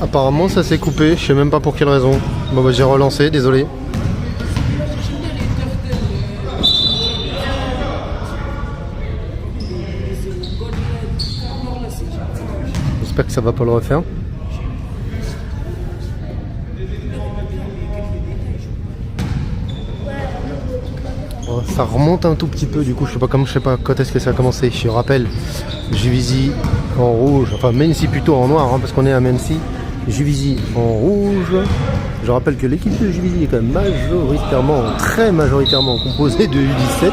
apparemment ça s'est coupé, je sais même pas pour quelle raison. Bon bah j'ai relancé, désolé. J'espère que ça va pas le refaire. Bon, ça remonte un tout petit peu du coup, je sais pas quand est-ce que ça a commencé. Je rappelle, Juvisy en rouge, enfin Mency plutôt en noir, hein, parce qu'on est à Mency. Juvisy en rouge. Je rappelle que l'équipe de Juvisy est quand même très majoritairement composée de U17.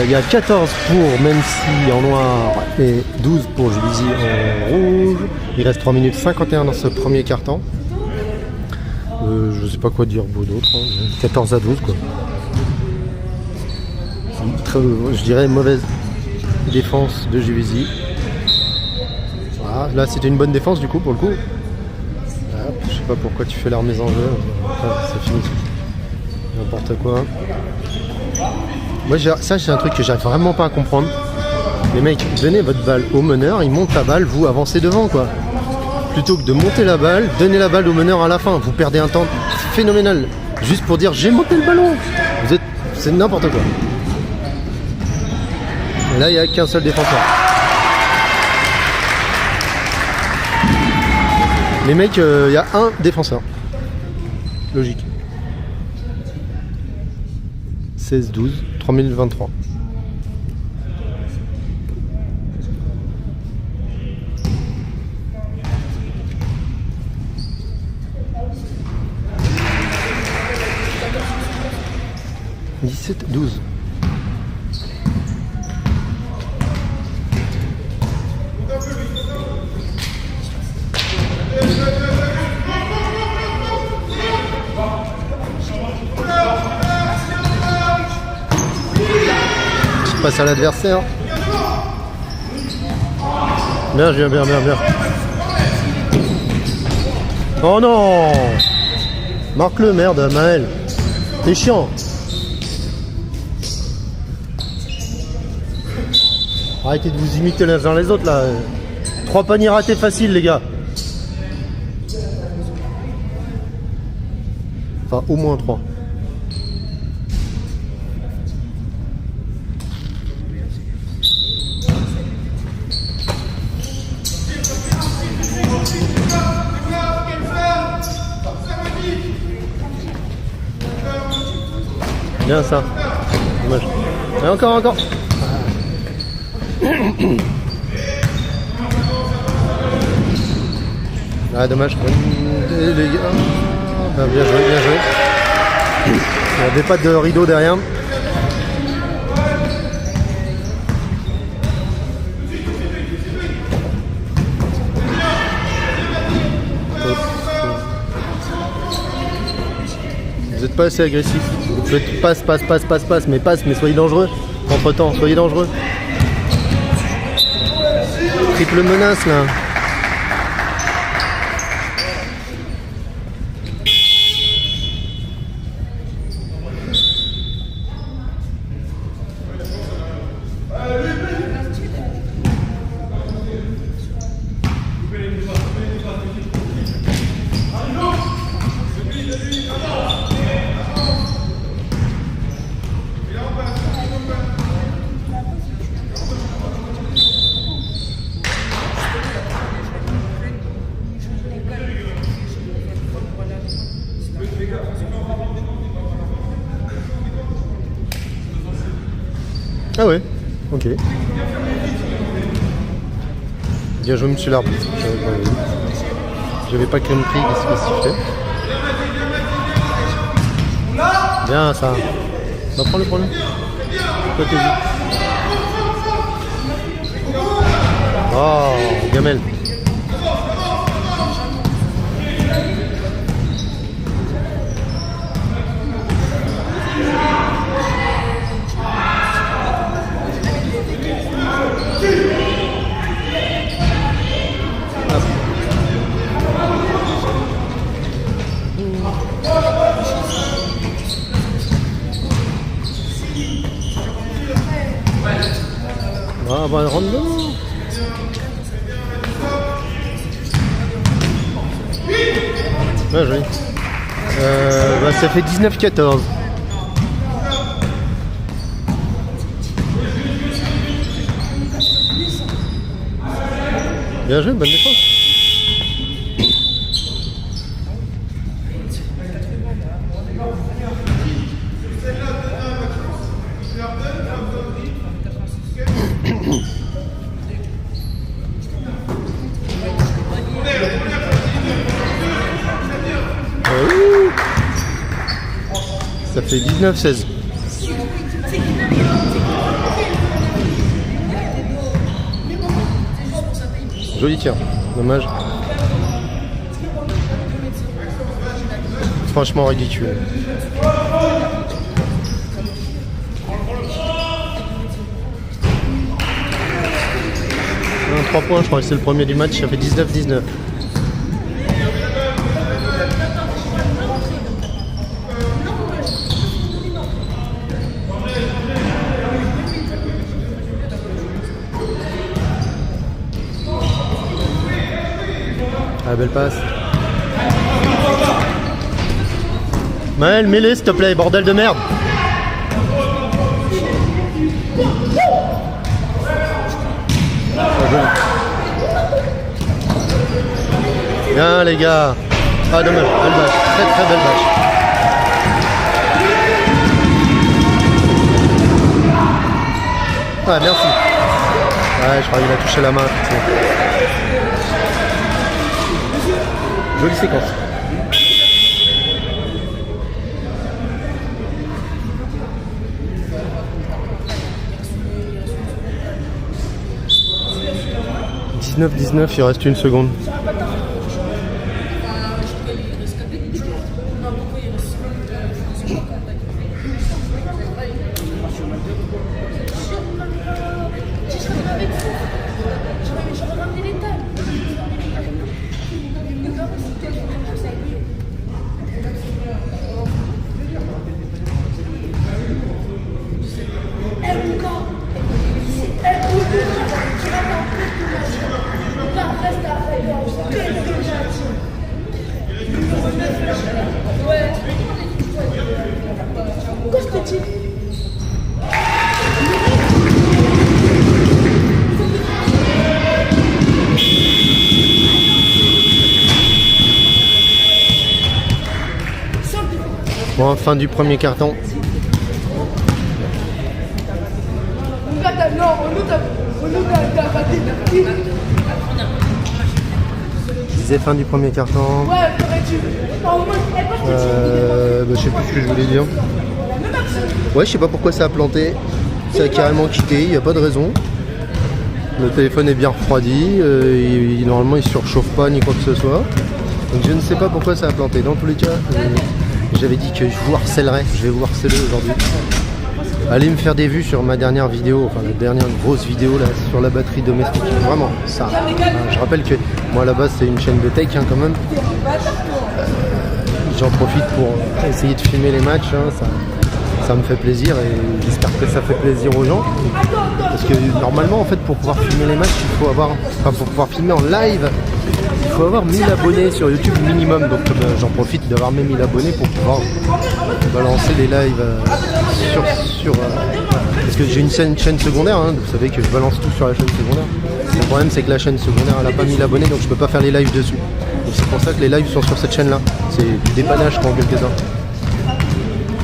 Il y a 14 pour Mency en noir et 12 pour Juvisy en rouge. Il reste 3 minutes 51 dans ce premier quart-temps. Je sais pas quoi dire beau d'autre, hein. 14 à 12 quoi. Je dirais mauvaise défense de Juvisy. Voilà, là c'était une bonne défense du coup pour le coup. Je sais pas pourquoi tu fais la remise en jeu. C'est fini. N'importe quoi. Moi ça c'est un truc que j'arrive vraiment pas à comprendre. Les mecs, donnez votre balle au meneur, il monte la balle, vous avancez devant quoi. Plutôt que de monter la balle, donnez la balle au meneur à la fin. Vous perdez un temps phénoménal. Juste pour dire j'ai monté le ballon. C'est n'importe quoi. Et là il n'y a qu'un seul défenseur. Les mecs, il y a un défenseur. Logique. 16-12, 3023. « 17-12. » Passe à l'adversaire. Bien. Oh non! Marque-le, merde, Maël. T'es chiant. Arrêtez de vous imiter les uns les autres là. 3 paniers ratés faciles les gars. Enfin au moins 3. Bien ça. Dommage. Et encore. Ah dommage. Les gars. Ah, bien joué. Il n'y avait pas de rideau derrière. Vous n'êtes pas assez agressif. Vous faites passe, mais soyez dangereux. Entre temps, soyez dangereux. Triple menace là. Ah ouais, ok. Bien joué monsieur l'arbitre. J'avais pas compris ce qu'il fait. Bien ça. Bah, prends-le. Toi t'es vite. Oh, gamelle. Ah bah rentre dedans. Ah, joli. Ça fait 19-14. Bien joué, bonne défense. Ça fait 19-16. Joli tir, dommage. Franchement ridicule. 3 points, je crois que c'est le premier du match, ça fait 19-19. Ah, belle passe. Maël, mets-les s'il te plaît, bordel de merde. Bien les gars. Ah dommage, belle match, très très belle match. Ah merci. Ouais, je crois qu'il a touché la main. Jolie séquence. « 19-19, il reste une seconde. Bon, fin du premier carton. Je disais fin du premier carton. Je sais plus ce que je voulais dire. Ouais, je sais pas pourquoi ça a planté. Ça a carrément quitté, il n'y a pas de raison. Le téléphone est bien refroidi. Normalement il ne surchauffe pas ni quoi que ce soit. Donc je ne sais pas pourquoi ça a planté. Dans tous les cas, j'avais dit que je vous harcèlerais. Je vais vous harceler aujourd'hui. Allez me faire des vues sur ma dernière vidéo, enfin la dernière grosse vidéo là sur la batterie domestique. Vraiment, ça. Je rappelle que moi à la base c'est une chaîne de tech quand même. J'en profite pour essayer de filmer les matchs. Ça me fait plaisir et j'espère que ça fait plaisir aux gens. Parce que normalement en fait pour pouvoir filmer les matchs, il faut avoir, enfin pour pouvoir filmer en live, il faut avoir 1000 abonnés sur YouTube minimum. Donc j'en profite d'avoir mes 1000 abonnés pour pouvoir balancer les lives parce que j'ai une chaîne secondaire, hein, vous savez que je balance tout sur la chaîne secondaire. Le problème c'est que la chaîne secondaire elle n'a pas 1000 abonnés, donc je peux pas faire les lives dessus. Donc c'est pour ça que les lives sont sur cette chaîne là. C'est du dépannage en quelques-uns.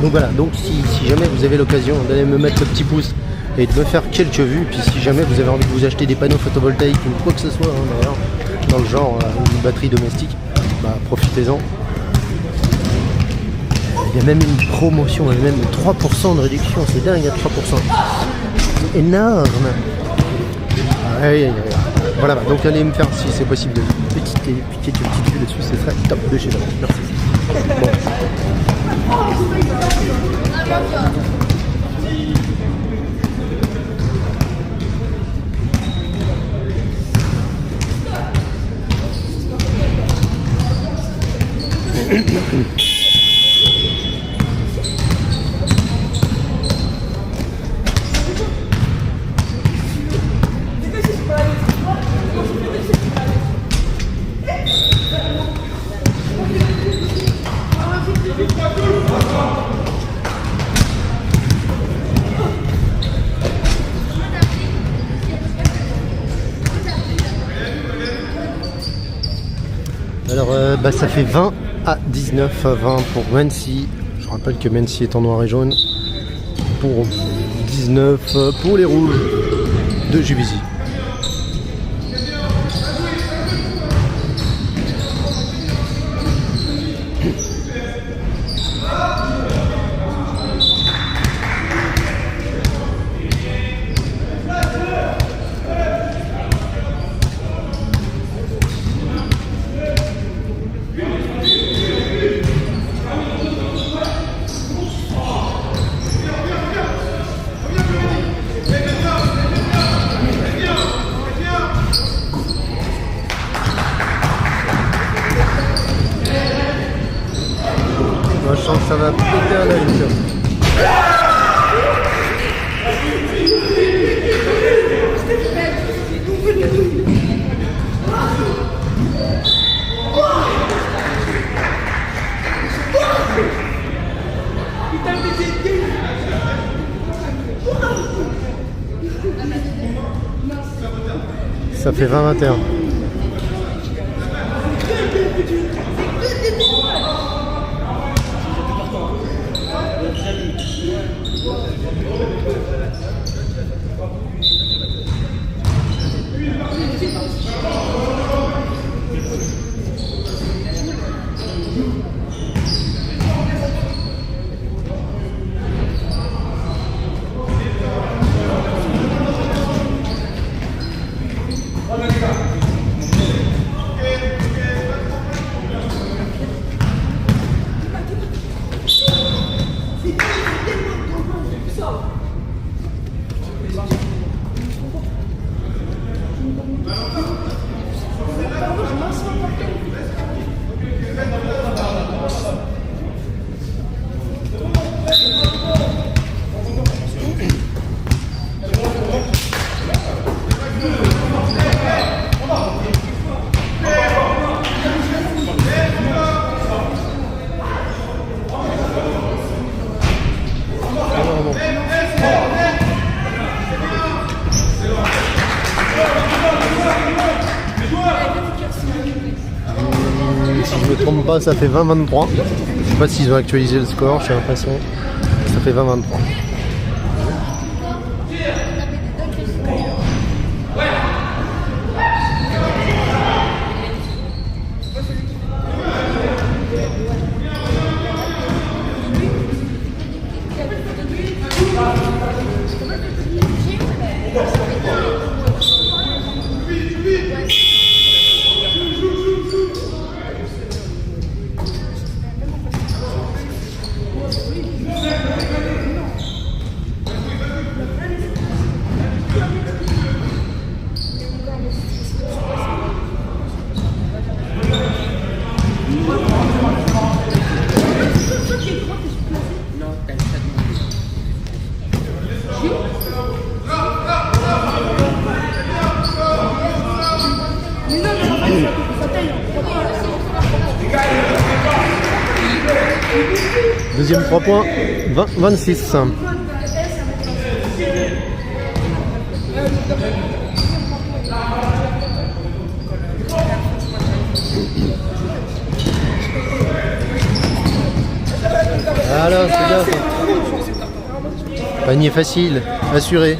Donc voilà, donc si jamais vous avez l'occasion d'aller me mettre le petit pouce et de me faire quelques vues, puis si jamais vous avez envie de vous acheter des panneaux photovoltaïques ou quoi que ce soit, hein, d'ailleurs, dans le genre une batterie domestique, bah profitez-en. Il y a même une promotion, il y a même 3% de réduction, c'est dingue, il y a 3%. C'est énorme. Voilà, donc allez me faire, si c'est possible, de petites vues dessus, ce serait top de chez moi. Merci. Bon. Alors ça fait 20 à 19 à 20 pour Mency. Je rappelle que Mency est en noir et jaune. Pour 19 pour les rouges de Juvisy. Moi, je sens que ça va péter à la une. Ça fait 20-21. Si je ne me trompe pas, ça fait 20-23. Je sais pas s'ils ont actualisé le score, j'ai l'impression. Ça fait 20-23. Deuxième 3 points, 20-26. Alors, c'est bien ça. Panier facile, assuré.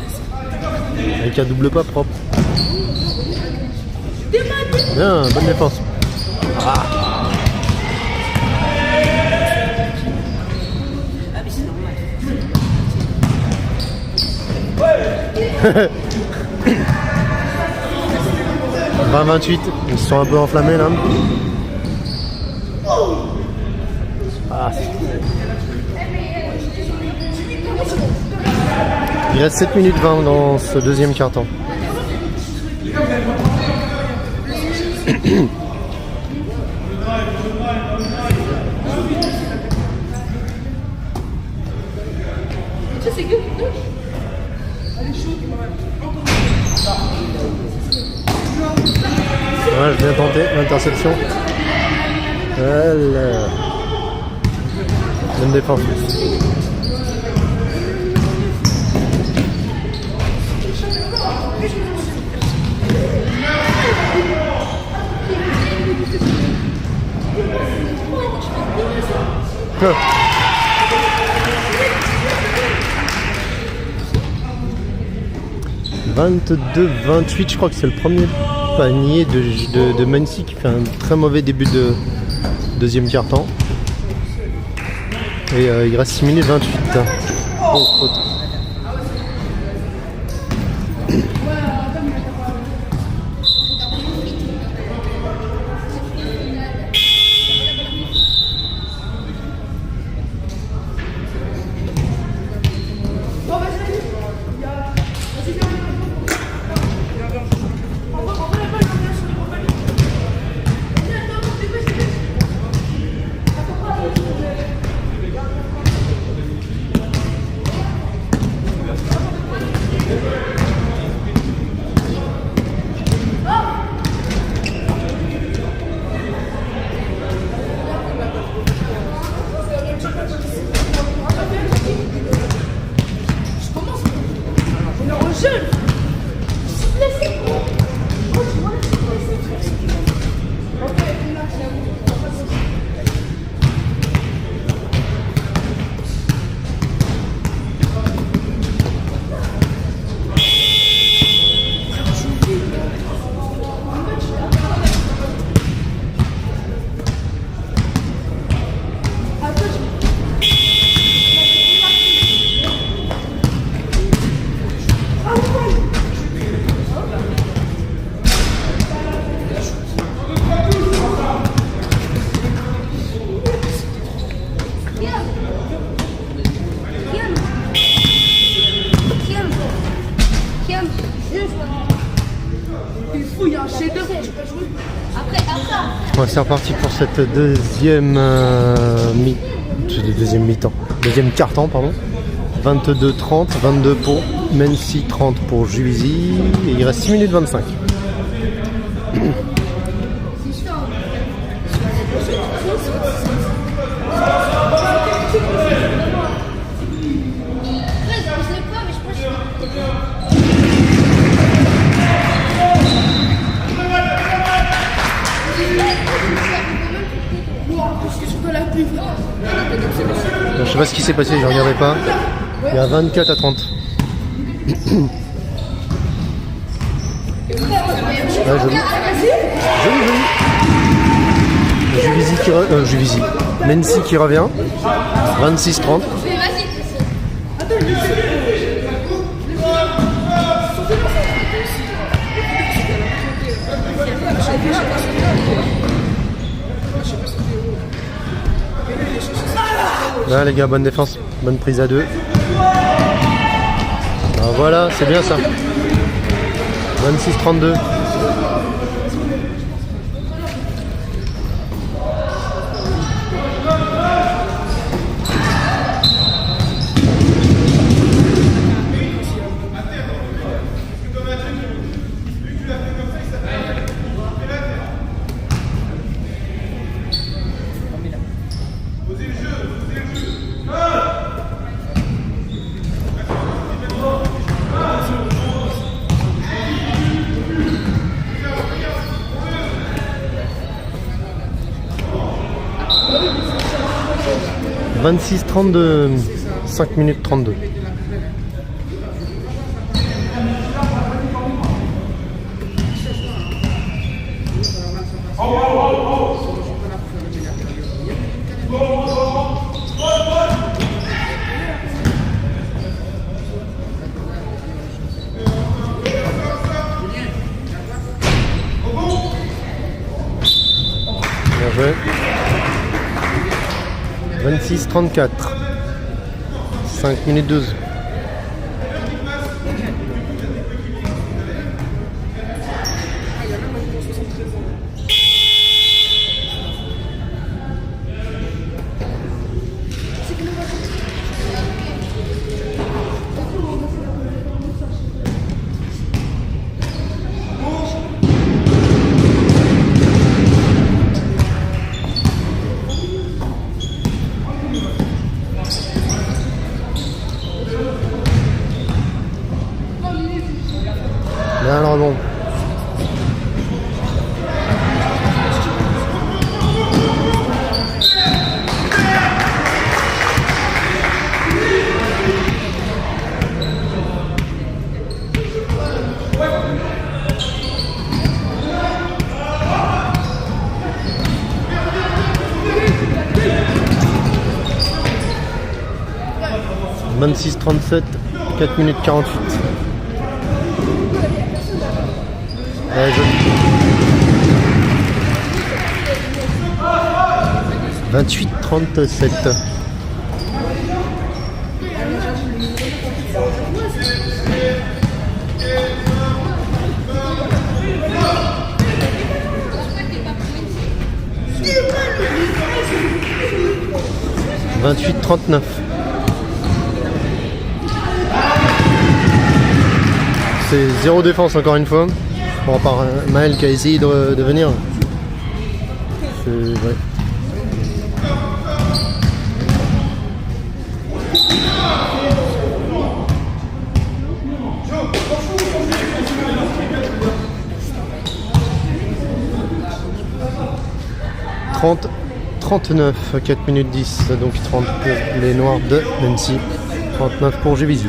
Avec un double pas propre. Bien, bonne défense. Ah. « 28, ils se sont un peu enflammés là. Ah. Il reste 7 minutes 20 dans ce deuxième quart-temps. Ouais, je viens tenter l'interception. Voilà. Bonne défense. 22-28, je crois que c'est le premier panier de Mency qui fait un très mauvais début de deuxième quart-temps. Et il reste 6 minutes 28. Oh, faute. Ouais, c'est reparti pour cette deuxième mi-temps. Deuxième quart-temps, pardon. 22-30, 22 pour Mency, 30 pour Juvisy. Et il reste 6 minutes 25. Je sais pas ce qui s'est passé, je regardais pas. Il y a 24 à 30. Ah, joli. Joli. Juvisy. Mency qui revient. 26-30. Là les gars, bonne défense, bonne prise à deux. Ah, voilà, c'est bien ça. 26-32. « 26-32, 5 minutes 32. Bien joué. 26-34. 5 minutes 12. Bien le rebond. 26-37, 4 minutes 48. Ouais, joli. 28-37. « 28-39. » C'est zéro défense encore une fois. Bon, à part Maël qui a essayé de venir. C'est vrai. « 39, 4 minutes 10, donc 30 pour les Noirs de Nancy, 39 pour Juvisy.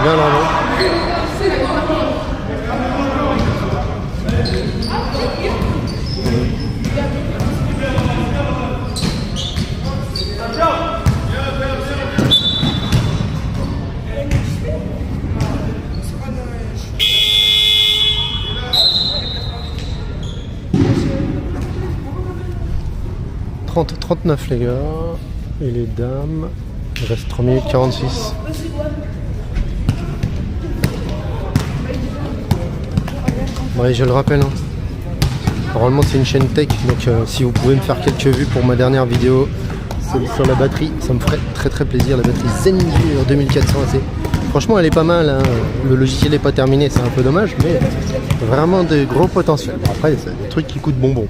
Bien là, non? « 39 les gars, et les dames, il reste 3 minutes 46. Ouais, je le rappelle, hein. Normalement c'est une chaîne tech, donc si vous pouvez me faire quelques vues pour ma dernière vidéo, celle sur la batterie, ça me ferait très plaisir. La batterie Zenviewer 2400 AC. Franchement elle est pas mal, hein. Le logiciel n'est pas terminé, c'est un peu dommage, mais vraiment de gros potentiel. Après c'est des trucs qui coûtent bonbon.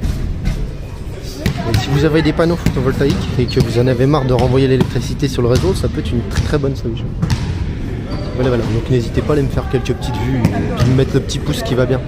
Et si vous avez des panneaux photovoltaïques et que vous en avez marre de renvoyer l'électricité sur le réseau, ça peut être une très bonne solution. Voilà, donc n'hésitez pas à aller me faire quelques petites vues et puis me mettre le petit pouce qui va bien.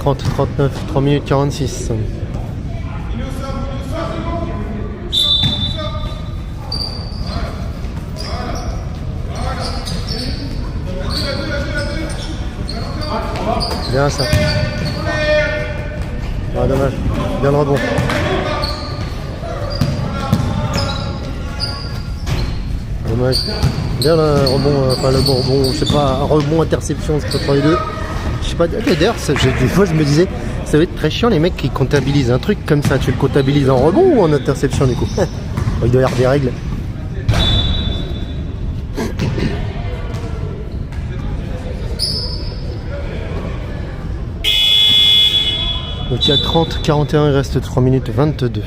« 30-39, 3 minutes 46. » Bien ça. Ah, dommage. Bien le rebond. Dommage. Bien le rebond, enfin le bon rebond, je sais pas, un rebond interception entre les deux. Je sais pas, d'ailleurs, des fois je me disais, ça va être très chiant les mecs qui comptabilisent un truc comme ça. Tu le comptabilises en rebond ou en interception du coup? Il doit y avoir des règles. Donc il y a 30-41, il reste 3 minutes 22.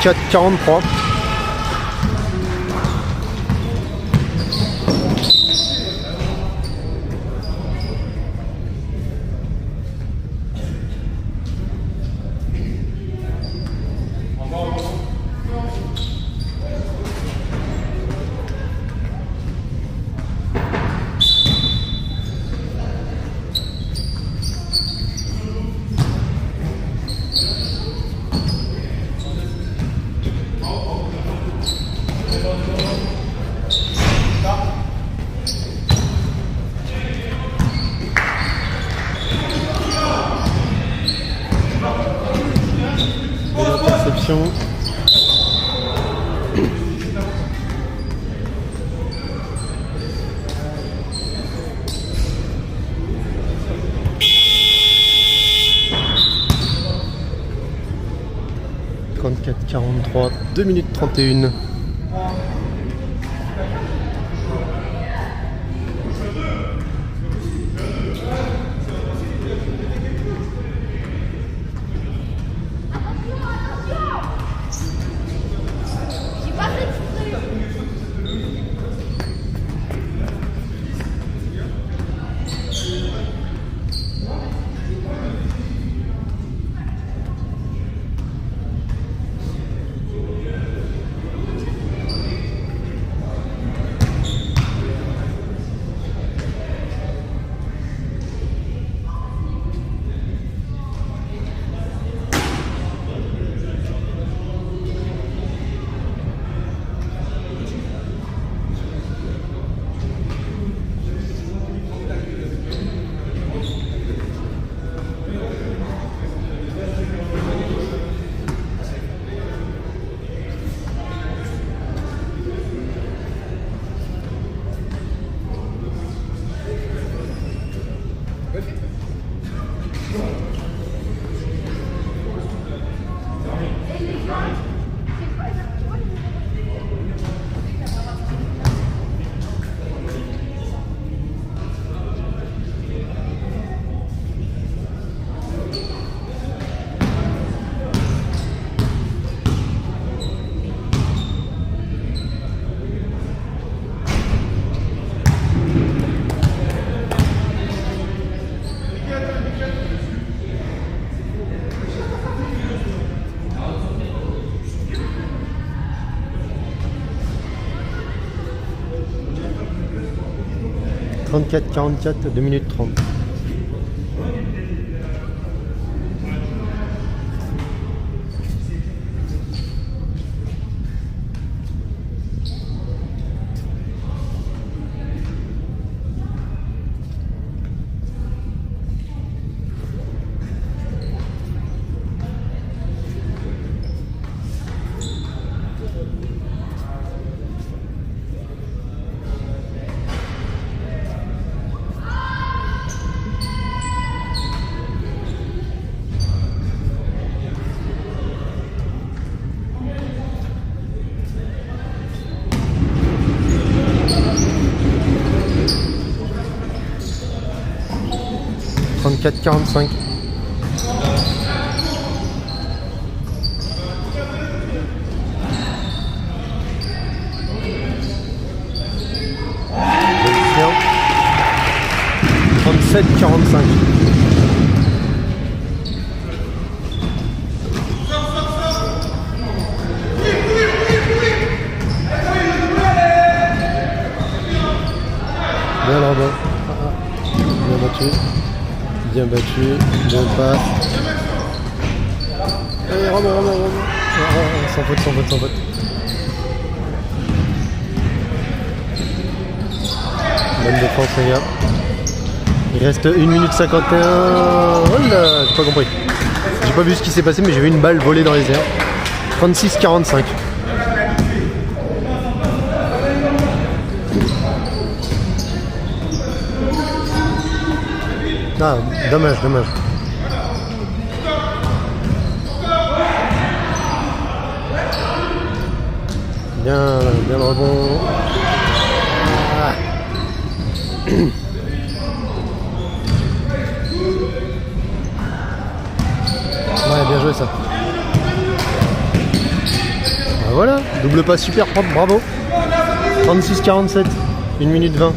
34-43. Interception. « 34-43, 2 minutes 31. « 34-44, 2 minutes 30. » « 34-45. » « 37-45. » Bien là-bas. Bien battu. Bien battu. Bien passe. Allez, Romain. Sans faute. Bonne défense, les gars. Il reste 1 minute 51. Oh là, j'ai pas compris. J'ai pas vu ce qui s'est passé, mais j'ai vu une balle voler dans les airs. 36-45. Ah, dommage. Bien le rebond. Ah. Ouais, bien joué ça. voilà, double pas super propre, bravo. 36-47, 1 minute 20.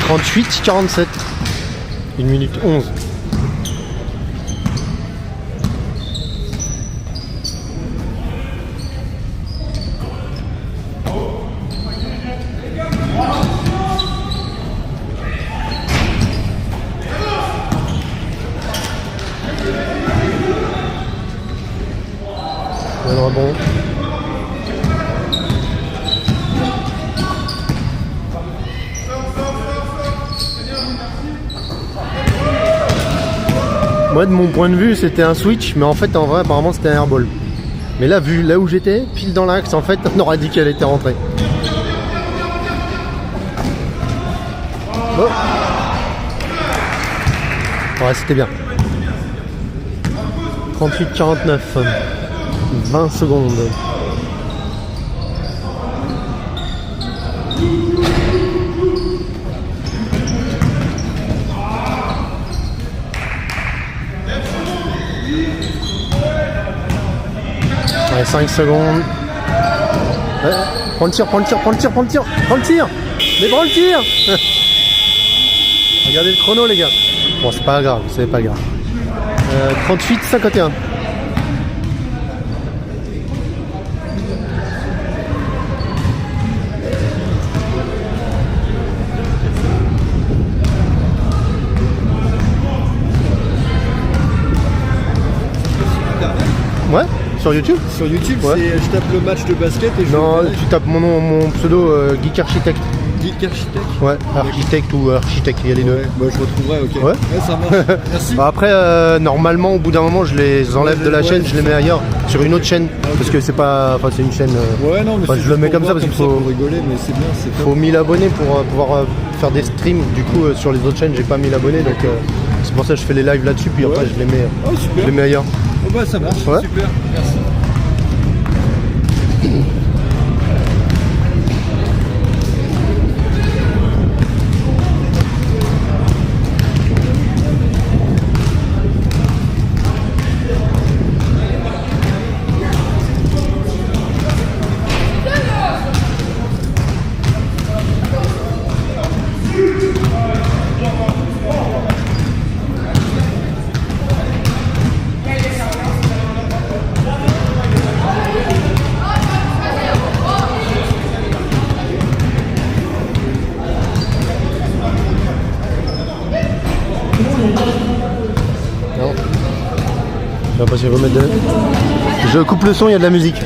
38-47, 1 minute 11. Le rebond. Moi de mon point de vue c'était un switch, mais en fait en vrai apparemment c'était un airball. Mais là vu là où j'étais, pile dans l'axe, en fait on aurait dit qu'elle était rentrée. Oh. Ouais, c'était bien. 38-49, 20 secondes. Ouais, 5 secondes. Ouais, prends le tir, prends le tir, prends le tir, prends le tir, prends le tir. Mais prends le tir. Regardez le chrono les gars. Bon c'est pas grave, c'est pas grave. 38-51. Ouais, sur YouTube. Sur YouTube, Ouais. je tape le match de basket et je Non, vais tu tapes mon nom, mon pseudo Geek Architect. Geek Architect. Ouais, architecte ou architecte, il y a les deux. Ouais, bah, je retrouverai, ok. Ouais. Ça marche. Merci. Bah après, normalement, au bout d'un moment, je les enlève de la chaîne, je les mets ailleurs, sur une autre chaîne, Ok. parce que c'est pas, enfin c'est une chaîne. Ouais, non, mais Enfin, c'est je le juste mets pour comme ça voir, parce qu'il faut, pour rigoler, mais c'est bien, c'est faut 1000 abonnés pour pouvoir faire des streams. Du coup, sur les autres chaînes, j'ai pas 1000 abonnés, donc c'est pour ça que je fais les lives là-dessus, puis après Ouais. je les mets, Oh, super. je les mets ailleurs. Oh, bah, ça marche. Ouais. Super. Merci. Non. Je vais pas s'y remettre de... Je coupe le son, il y a de la musique.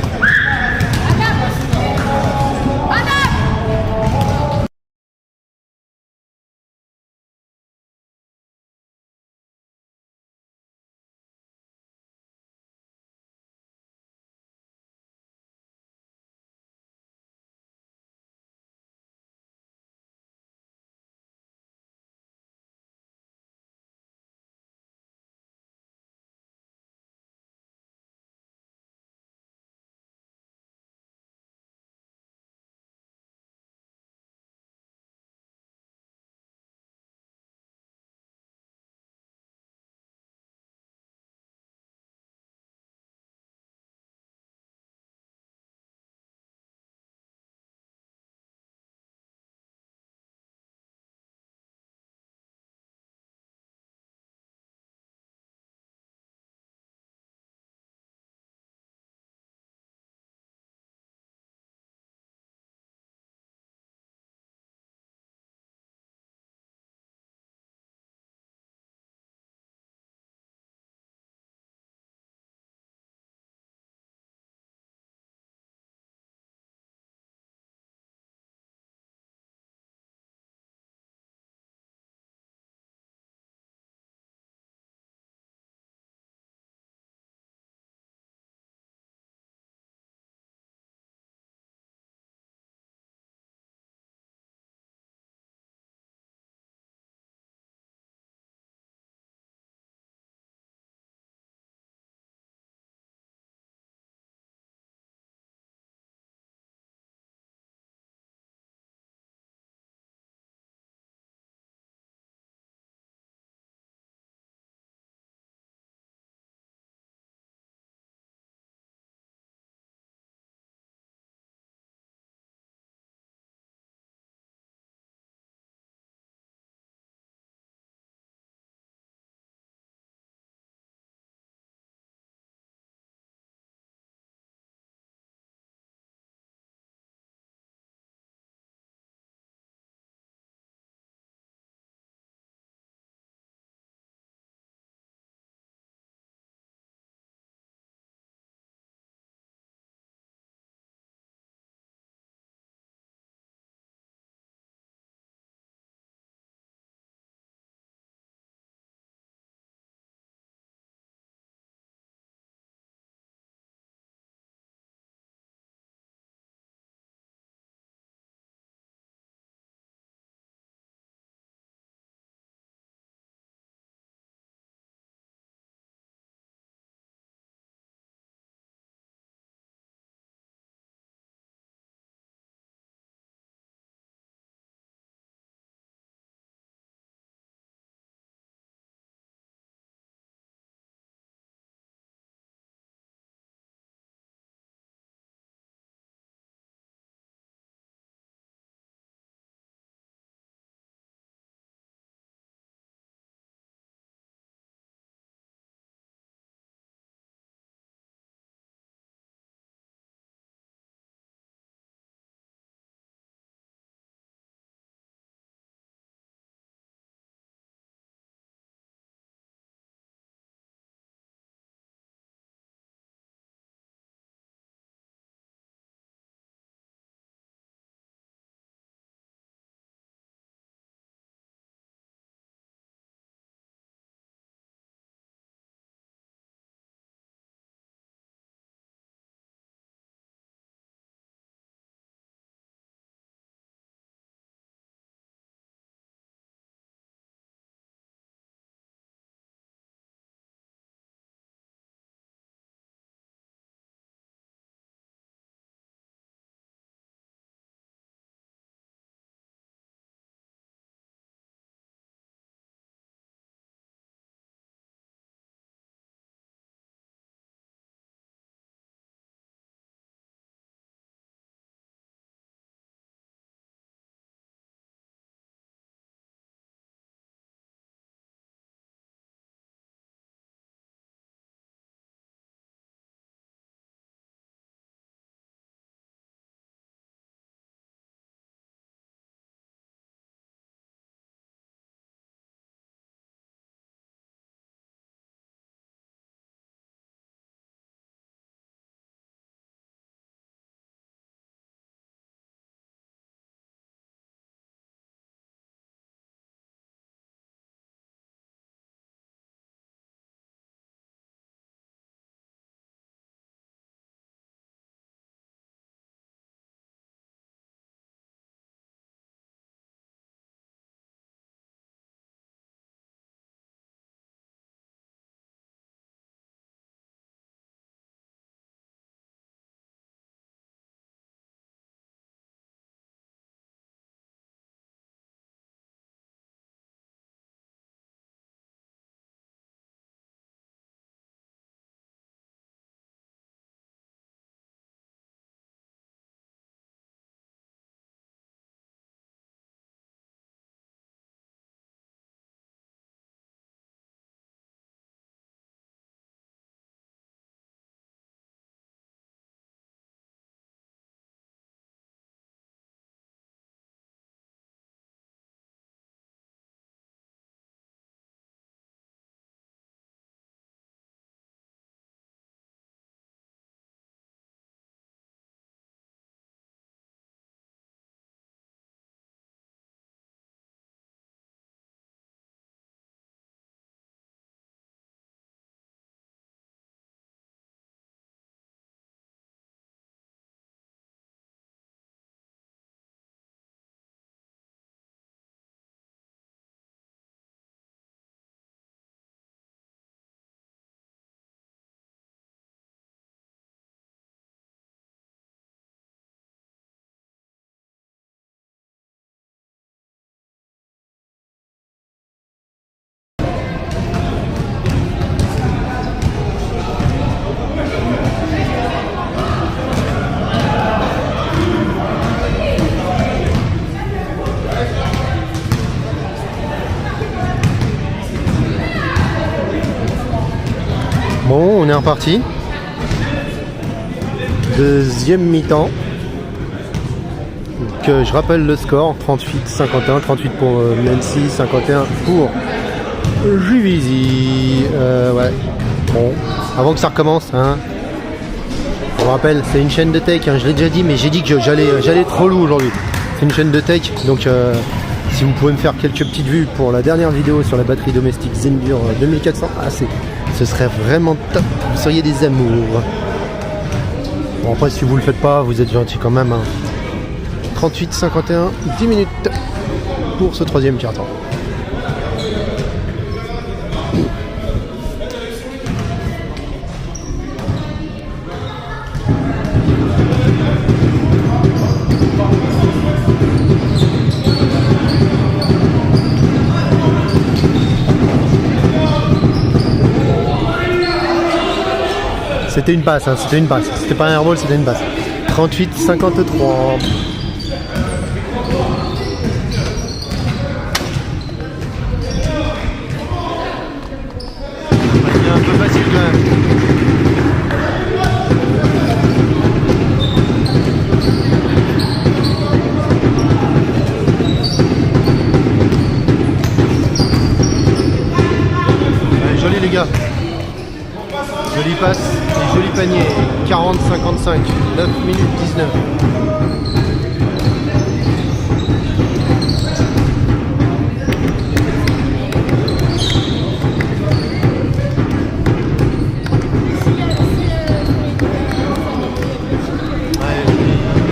est reparti. Deuxième mi-temps. Donc, je rappelle le score, 38-51, 38 pour Nancy, 51 pour Juvisy. Ouais. Bon, avant que ça recommence, hein. On rappelle, c'est une chaîne de tech, hein, je l'ai déjà dit, mais j'ai dit que j'allais être relou aujourd'hui. C'est une chaîne de tech, donc si vous pouvez me faire quelques petites vues pour la dernière vidéo sur la batterie domestique Zendur 2400, ce serait vraiment top, vous seriez des amours. Bon, après, si vous le faites pas, vous êtes gentil quand même. Hein. 38-51, 10 minutes pour ce troisième quart-temps. C'était une passe, hein, c'était une passe. C'était pas un airball, c'était une passe. 38-53. C'est un peu facile quand même. Allez, joli les gars. Joli passe et joli panier. 40-55, 9 minutes 19.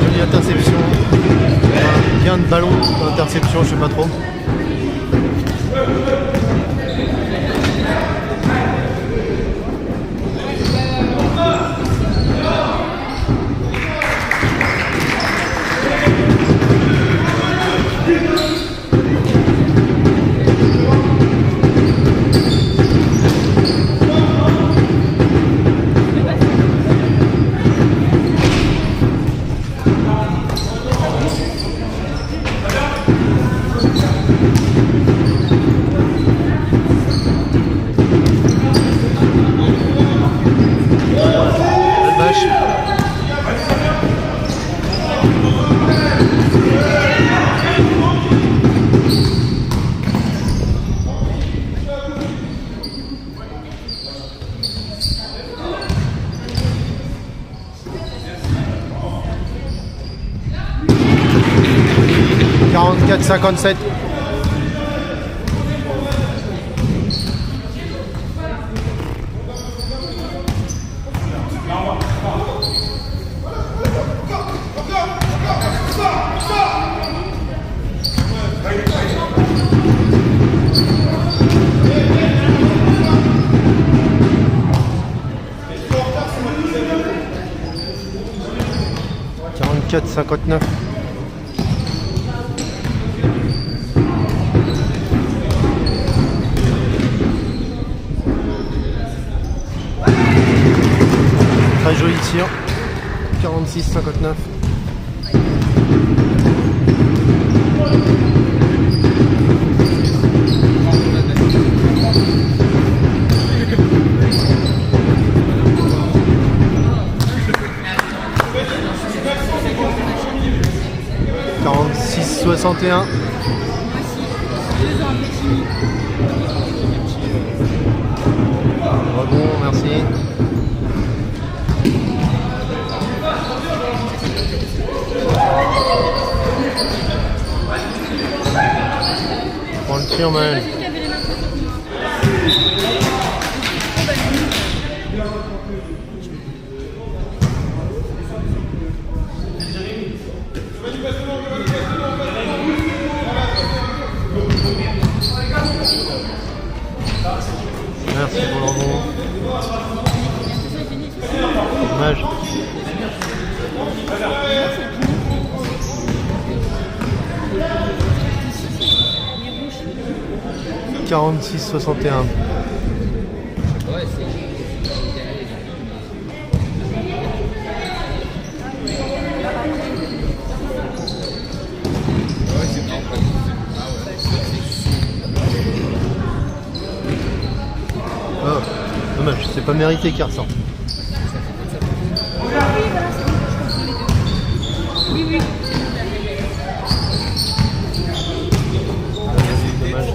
Jolie interception. Bien de ballon, interception, je sais pas trop. « 57. « 59. Très joli tir. 46-59. « 61. Rebond, merci. Prends le tir, Maël. Merci pour le rebond. Dommage. « 46-61. » Oh, dommage, c'est pas mérité qu'il ressort. Dommage.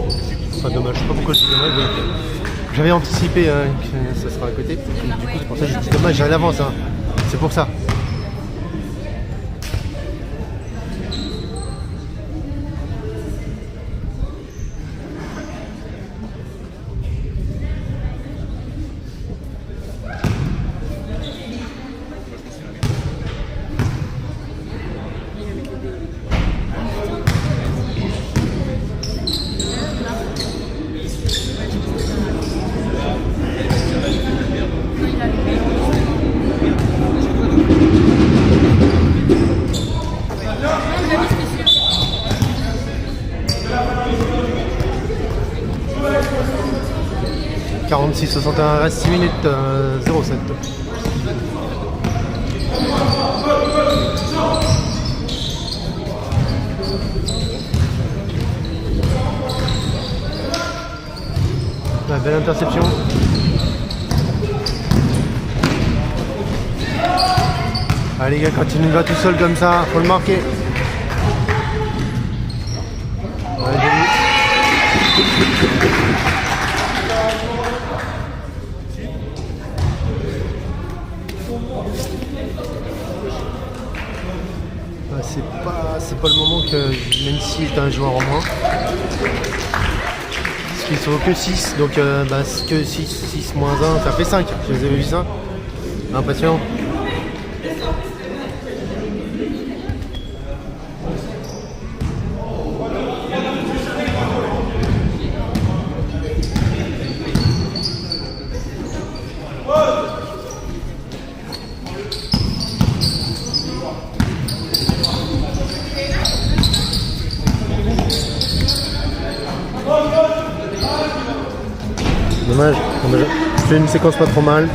Enfin dommage, je sais pas pourquoi c'est dommage. Mais j'avais anticipé que ça sera à côté. Du coup c'est pour ça que j'ai dit dommage, j'ai à l'avance. Hein. C'est pour ça. « 46-61, reste 6 minutes 07. La belle interception. Allez les gars, quand il va tout seul comme ça, faut le marquer. Ouais, c'est pas le moment que, même si est un joueur en moins, parce qu'ils sont que 6, donc que 6 moins 1, ça fait 5, je les avais vu ça, impressionnant. Dommage, je fais une séquence pas trop mal.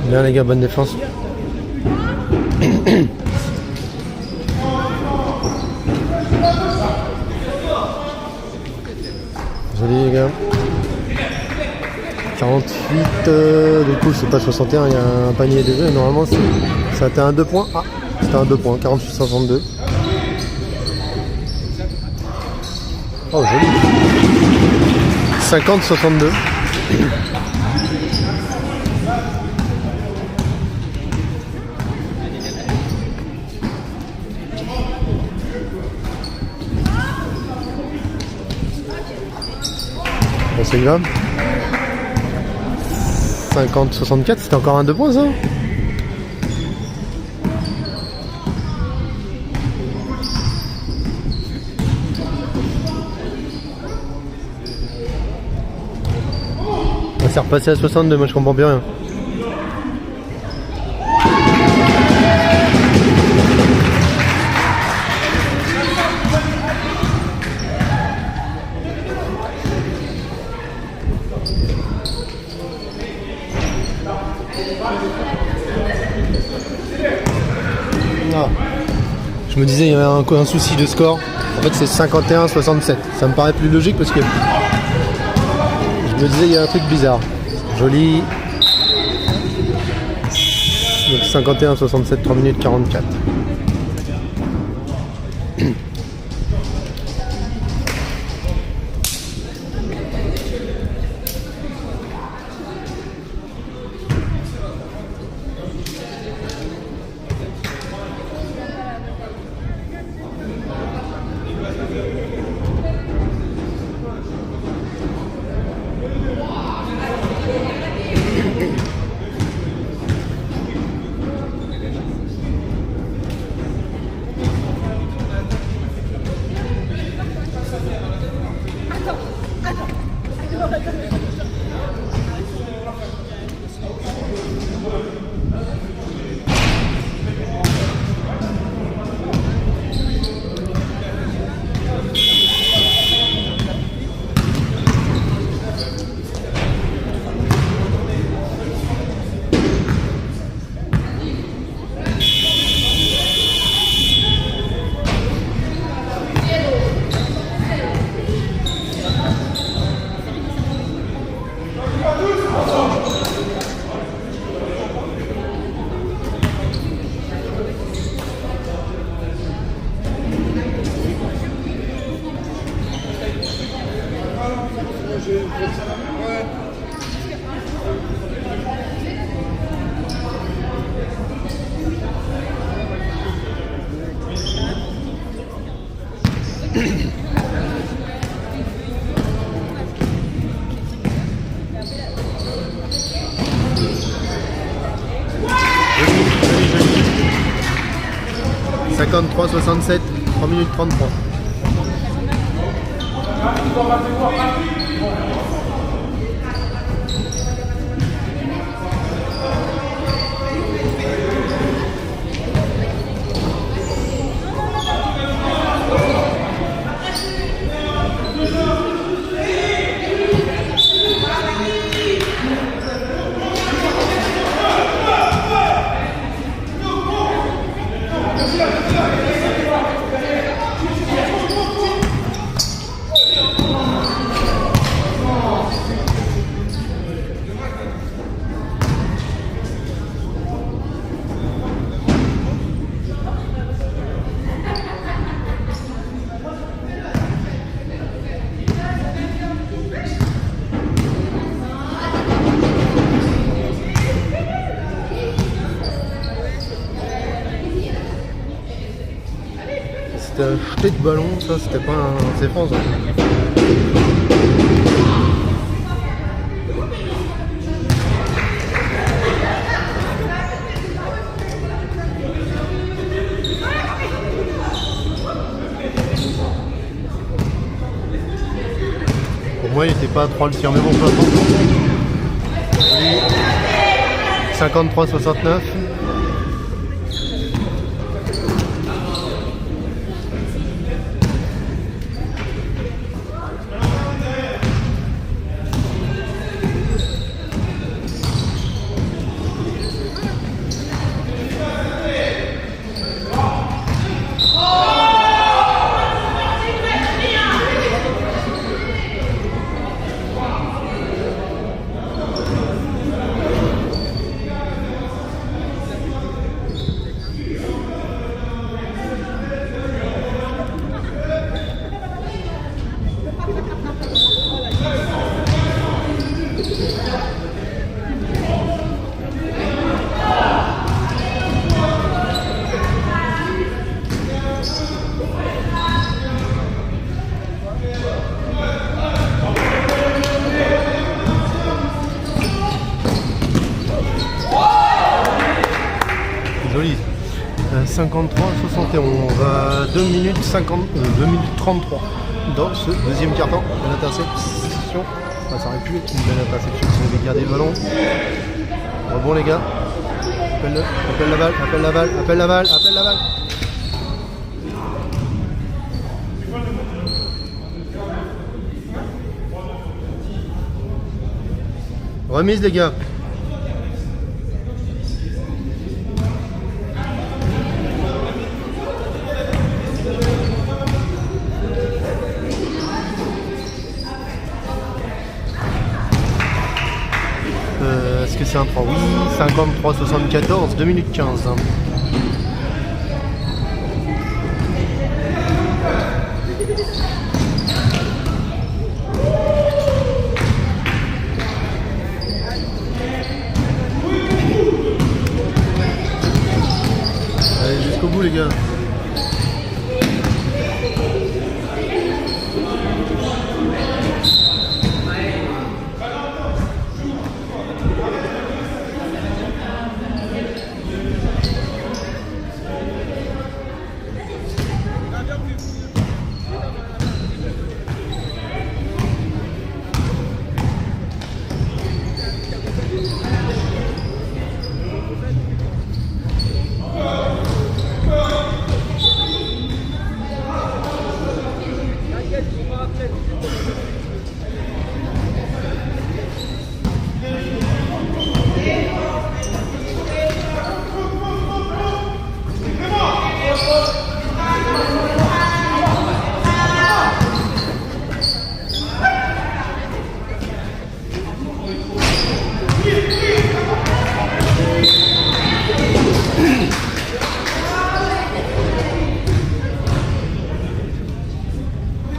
Bien les gars, bonne défense. Joli les gars. 48, du coup c'est pas 61, il y a un panier de jeu. Normalement ça a été un 2 points. Ah, c'était un 2 points, 48-62. Oh joli. 50-62. C'est grave. 50-64, c'était encore un 2 points ça. C'est repassé à 62, moi je comprends plus rien. Ah. Je me disais il y avait un souci de score. En fait c'est 51-67. Ça me paraît plus logique parce que je me disais il y a un truc bizarre. Joli. Donc 51-67, 3 minutes 44. 53-67, 3 minutes 33. C'était un jeté de ballon, ça, c'était pas un défense. Pour moi, il n'était pas à 3 le tir, mais bon, peu importe. 53-69. Joli. 53-71. 2 minutes 33 dans ce deuxième quart-temps. Une interception. Ça aurait pu être une belle interception si on avait gardé le ballon. Rebond les gars. Appelle la balle, appelle la balle, appelle la balle, appelle la balle. Remise les gars. Est-ce que c'est un 3? Oui, 53-74, 2 minutes 15. Allez, jusqu'au bout les gars.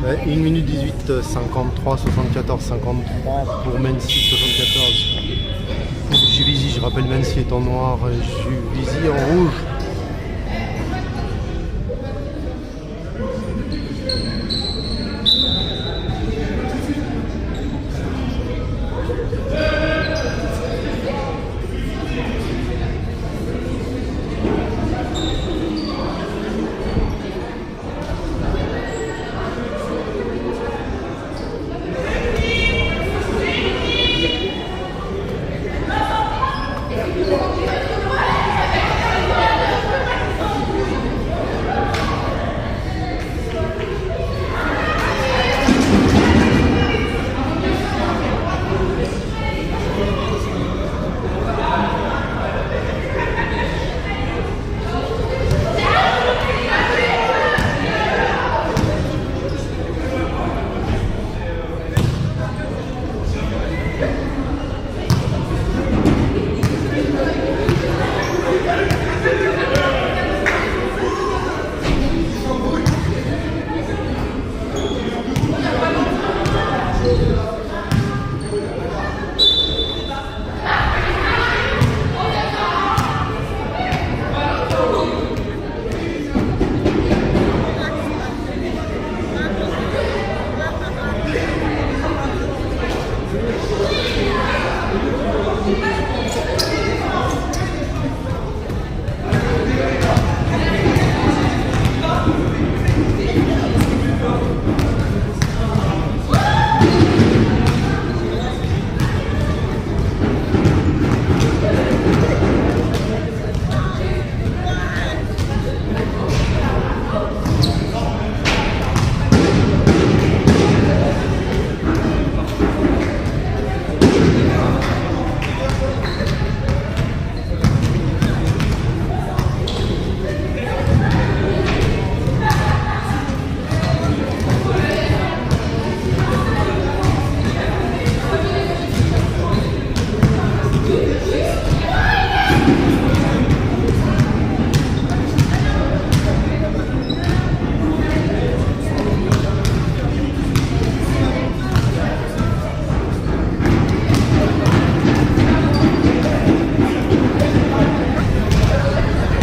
Ouais, 1 minute 18, 53, 74, 53 pour Mency, 74 pour Juvisy. Je rappelle, Mency est en noir, Juvisy en rouge.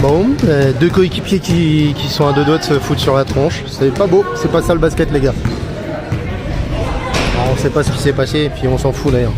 Bon, deux coéquipiers qui sont à deux doigts de se foutre sur la tronche. C'est pas beau, c'est pas ça le basket les gars. Alors, on sait pas ce qui s'est passé et puis on s'en fout d'ailleurs.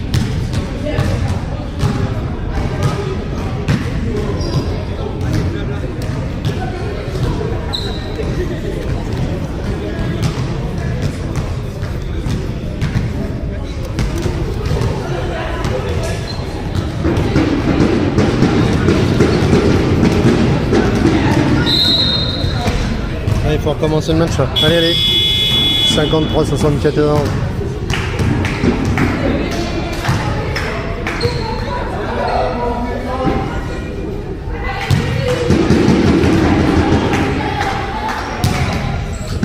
Allez, il faut recommencer le match là. Allez, allez. 53-74.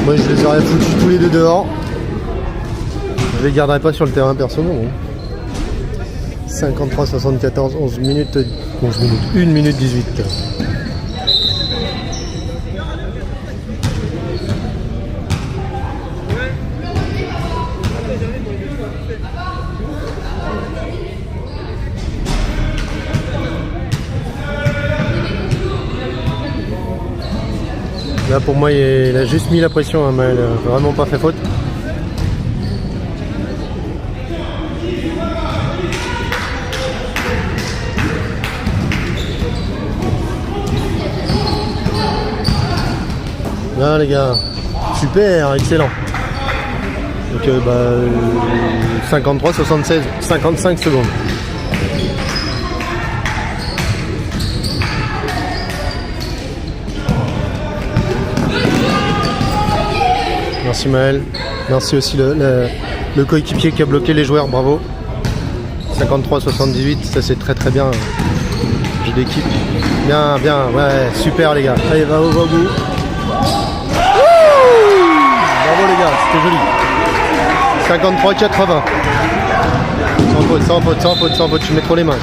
Moi je les aurais foutus tous les deux dehors. Je les garderai pas sur le terrain perso non. 53-74, 11 minutes, 1 minute 18. Là pour moi il a juste mis la pression, hein, mais il a vraiment pas fait faute. Là les gars, super, excellent. Donc 53-76, 55 secondes. Merci Maël, merci aussi le coéquipier qui a bloqué les joueurs, bravo. 53-78, ça c'est très très bien. Jeu d'équipe. Bien, bien, ouais, super les gars. Allez, va au bout. Bravo les gars, c'était joli. 53-80. Sans faute, tu mets trop les mains,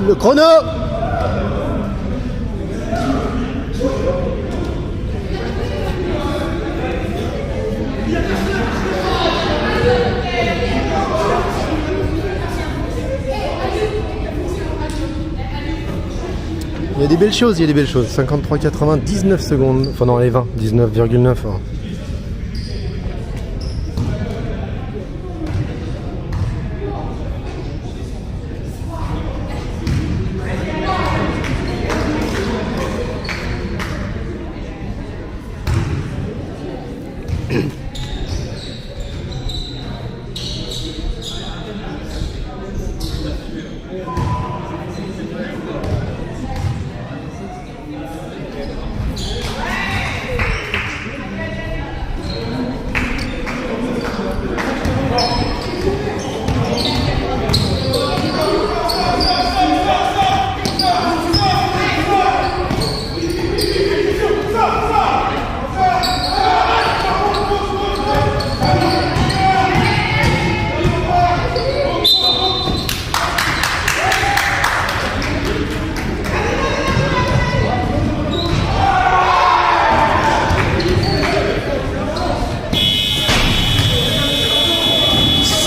Le chrono. Il y a des belles choses, 53-80, 19 secondes, enfin non les 20, 19,9. Hein.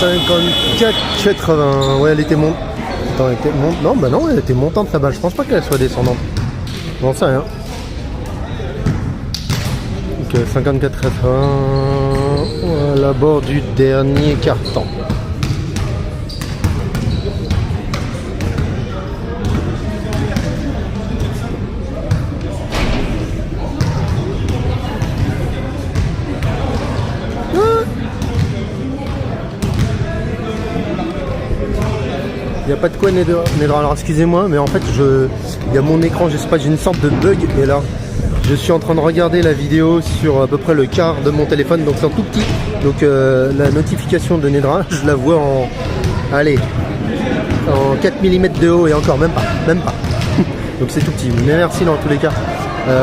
« 54-80, ouais elle était montante. Attends, elle était non, bah non, elle était montante la balle. Je pense pas qu'elle soit descendante. J'en sais rien. Donc 54-80, à la bord du dernier quart-temps. Il n'y a pas de quoi Nedra, alors excusez-moi, mais en fait il y a mon écran, je sais pas, j'ai une sorte de bug et là je suis en train de regarder la vidéo sur à peu près le quart de mon téléphone, donc c'est un tout petit, donc la notification de Nedra, je la vois en 4 mm de haut et encore, même pas, donc c'est tout petit, mais merci dans tous les cas.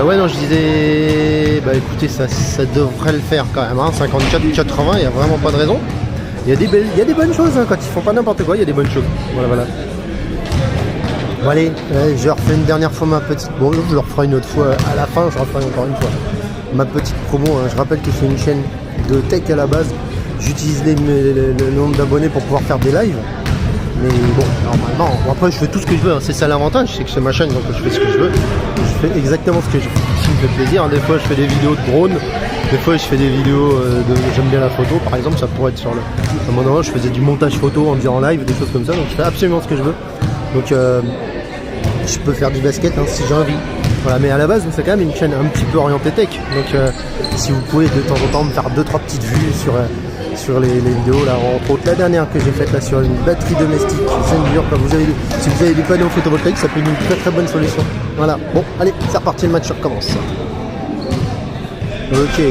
Ouais non je disais, bah écoutez ça devrait le faire quand même, hein, 54-80, il n'y a vraiment pas de raison. Il y a des bonnes choses hein, quand ils font pas n'importe quoi, il y a des bonnes choses. Voilà. Bon allez, je refais une dernière fois ma petite. Bon, je le referai une autre fois à la fin, je referai encore une fois. Ma petite promo, hein. Je rappelle que c'est une chaîne de tech à la base. J'utilise le nombre d'abonnés pour pouvoir faire des lives. Mais bon, normalement, bon, après je fais tout ce que je veux, hein. C'est ça l'avantage, c'est que c'est ma chaîne, donc je fais ce que je veux. Je fais exactement ce qui me fait plaisir. Des fois je fais des vidéos de drone, des fois je fais des vidéos j'aime bien la photo, par exemple, ça pourrait être sur le... À un moment je faisais du montage photo en disant en live, des choses comme ça, donc je fais absolument ce que je veux. Donc je peux faire du basket hein, si j'ai envie. Voilà, mais à la base c'est quand même une chaîne un petit peu orientée tech. Donc si vous pouvez de temps en temps me faire 2-3 petites vues sur les vidéos là, entre autres la dernière que j'ai faite là sur une batterie domestique, c'est une dure, si vous avez des panneaux photovoltaïques, ça peut être une très bonne solution. Voilà, bon allez, c'est reparti, le match recommence. Ok.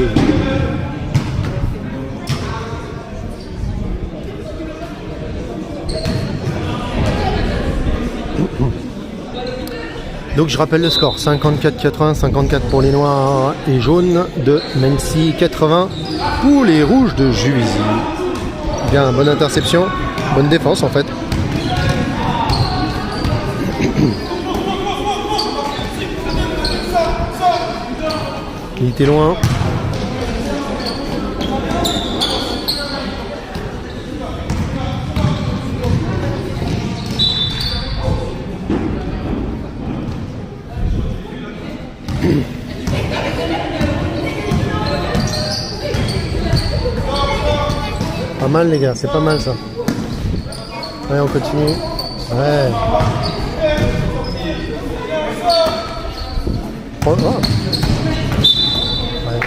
Donc je rappelle le score, 54-80, 54 pour les noirs et jaunes de Mency, 80 pour les rouges de Juvisy. Bien, bonne interception, bonne défense en fait. Il était loin. Pas mal les gars, c'est pas mal ça. Ouais, on continue. Ouais. Oh, oh. Ouais.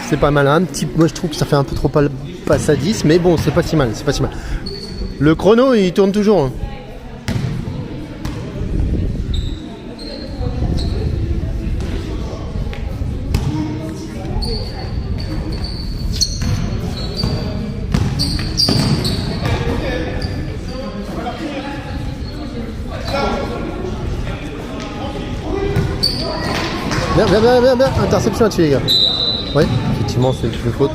C'est pas mal, un petit. Moi je trouve que ça fait un peu trop passe à 10, mais bon, c'est pas si mal, c'est pas si mal. Le chrono il tourne toujours. Hein. Bien, interception là-dessus les gars. Ouais, effectivement c'est une faute.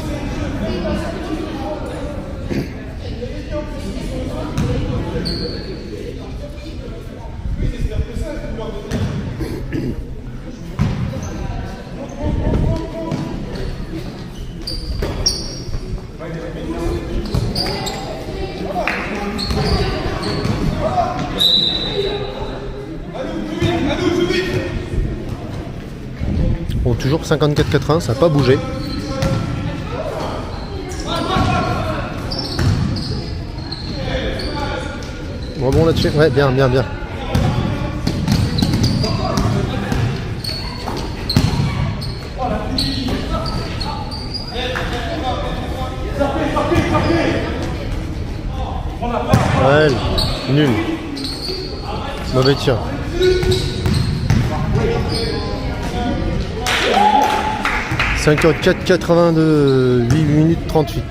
Bon, toujours 54-80, ça n'a pas bougé. Rebond là-dessus, ouais, bien. Ouais, nul. Mauvais tir. « 54-82, 8 minutes 38.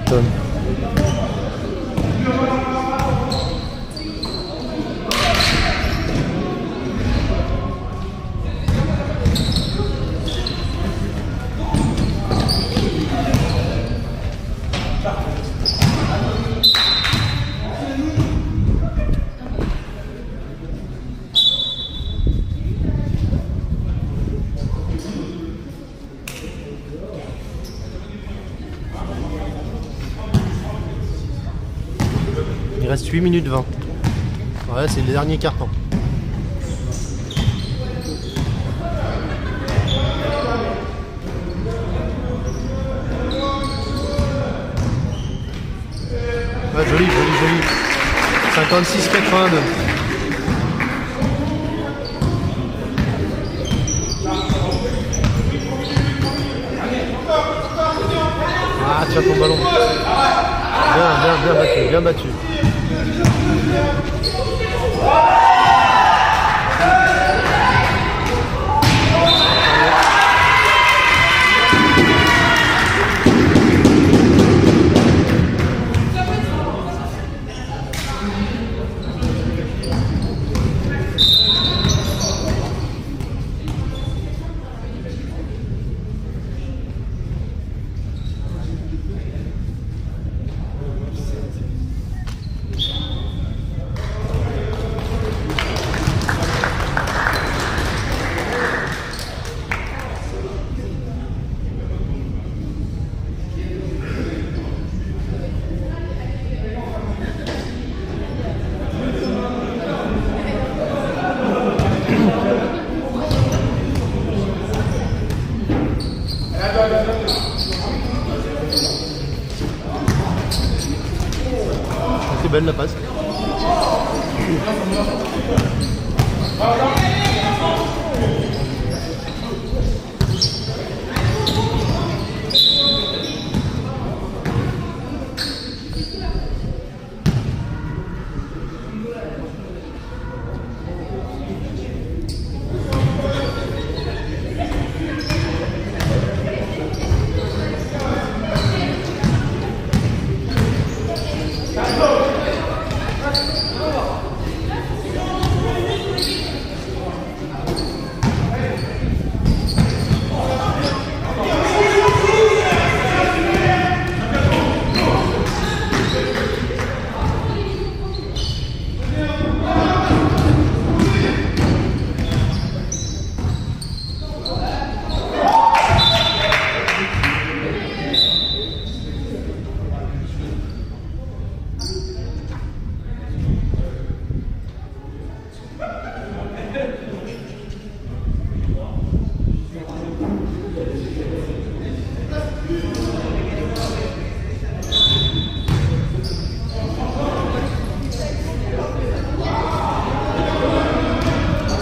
Il reste 8 minutes 20. Ouais, c'est le dernier carton. Ouais, joli. 56-82. Ah, tiens ton ballon. Bien battu.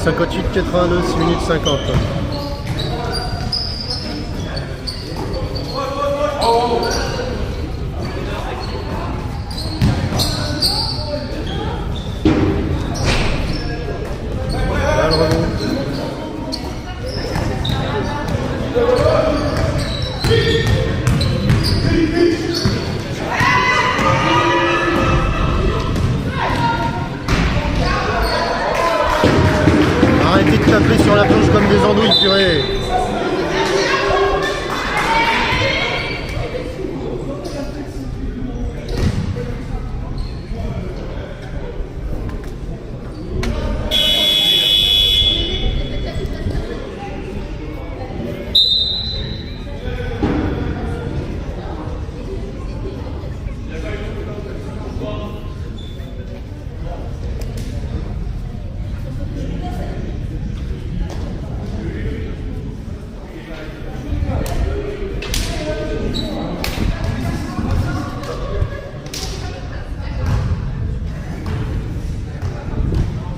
58-82, 6 minutes 50. Là, le rebond. Arrêtez de taper sur la planche comme des andouilles, purée.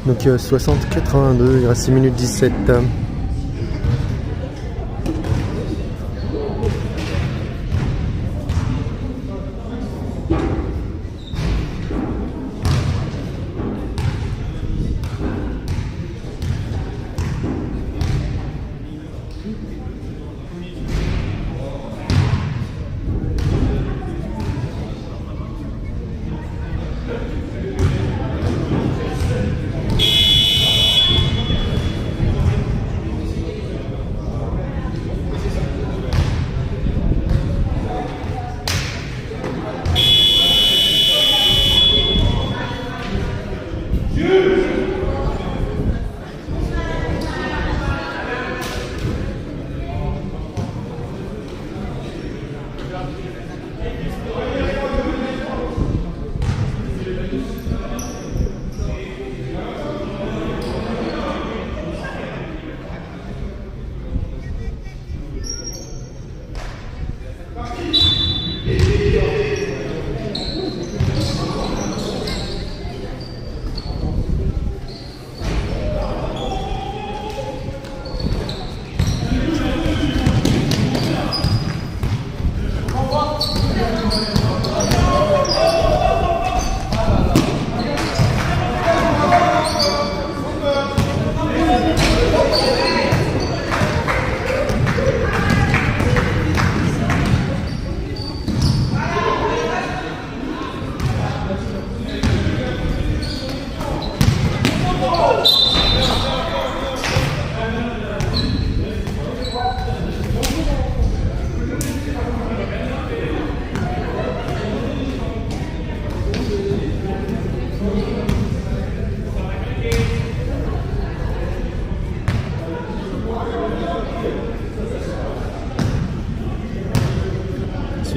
Donc 60-82, il reste 6 minutes 17. «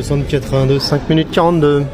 60-82, 5 minutes 42.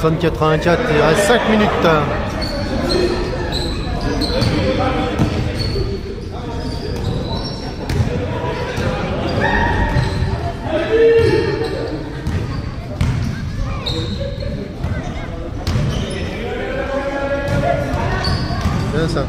60-84, il reste 5 minutes. Bien ça.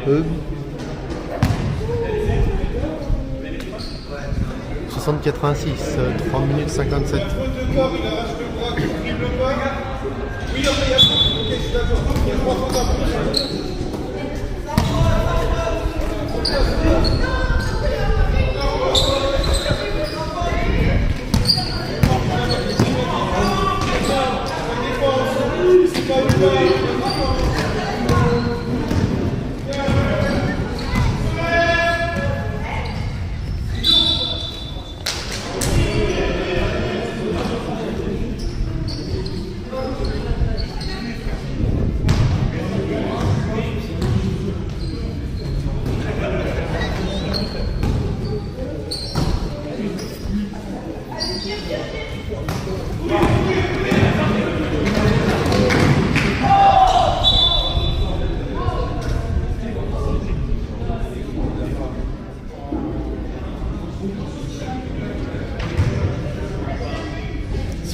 Euh. 60-86, 3 minutes 57.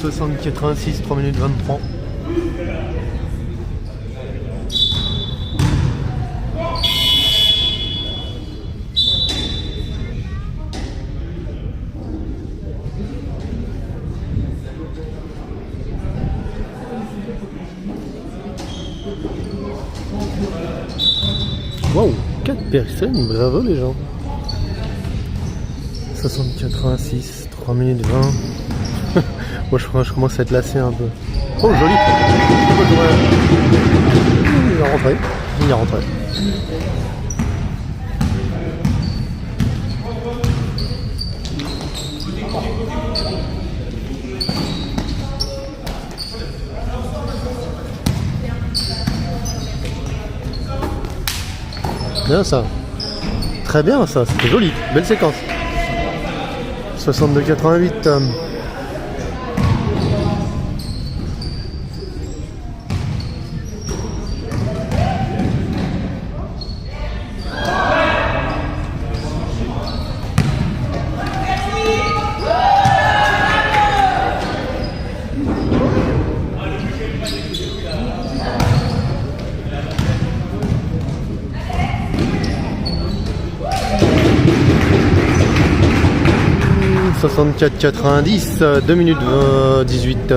« 60-86, 3 minutes 23. Wow, 4 personnes, bravo les gens. 60-86, 3 minutes 20. Moi je commence à être lassé un peu. Oh joli. Il est rentré. Il est rentré. Bien ça. Très bien ça, c'était joli. Belle séquence. 62-88. « 64-90, 2 minutes 18.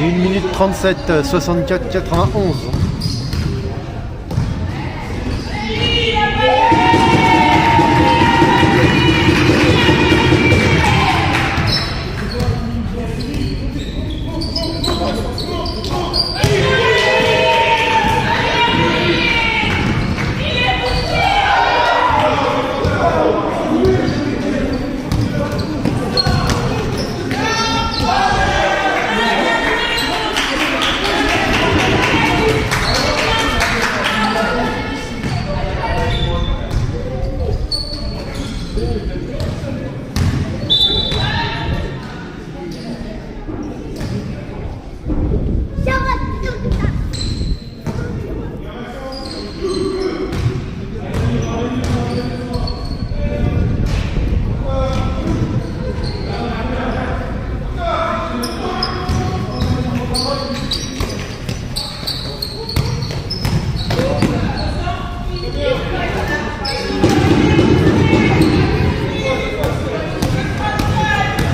Et 1 minute 37, 64, 91.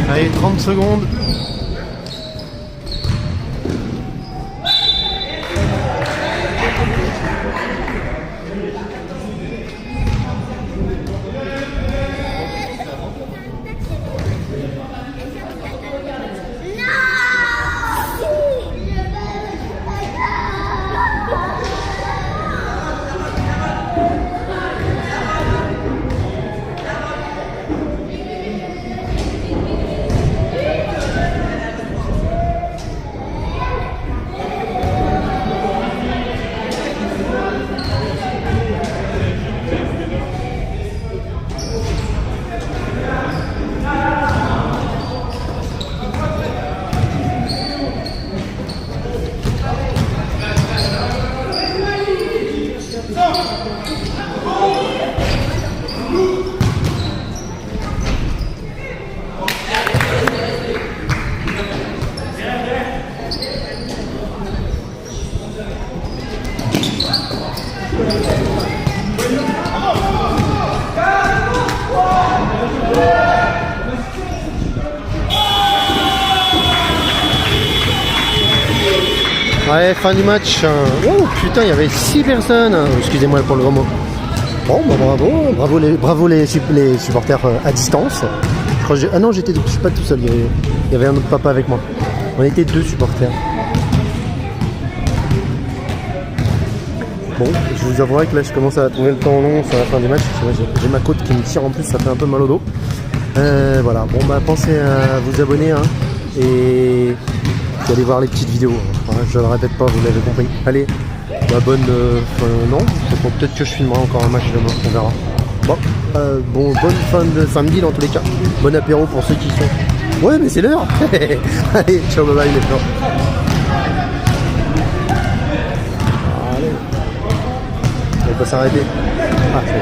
Allez, 30 secondes. Ouais, fin du match. Oh putain, il y avait 6 personnes. Excusez-moi pour le gros mot. Bon, bah bravo les supporters à distance. Je crois ah non, je suis pas tout seul. Il y avait un autre papa avec moi. On était 2 supporters. Bon, je vous avouerai que là, je commence à trouver le temps long sur la fin du match. J'ai ma côte qui me tire en plus, ça fait un peu mal au dos. Voilà. Bon, bah pensez à vous abonner hein, et allez voir les petites vidéos. Voilà, je ne le répète pas, vous l'avez compris. Allez, bah bonne... non, peut-être que je filmerai encore un match demain, on verra. Bon, bonne fin de samedi dans tous les cas. Bon apéro pour ceux qui sont... Ouais, mais c'est l'heure. Allez, ciao, bye bye les gens. Allez. On peut s'arrêter. Ah, c'est bon.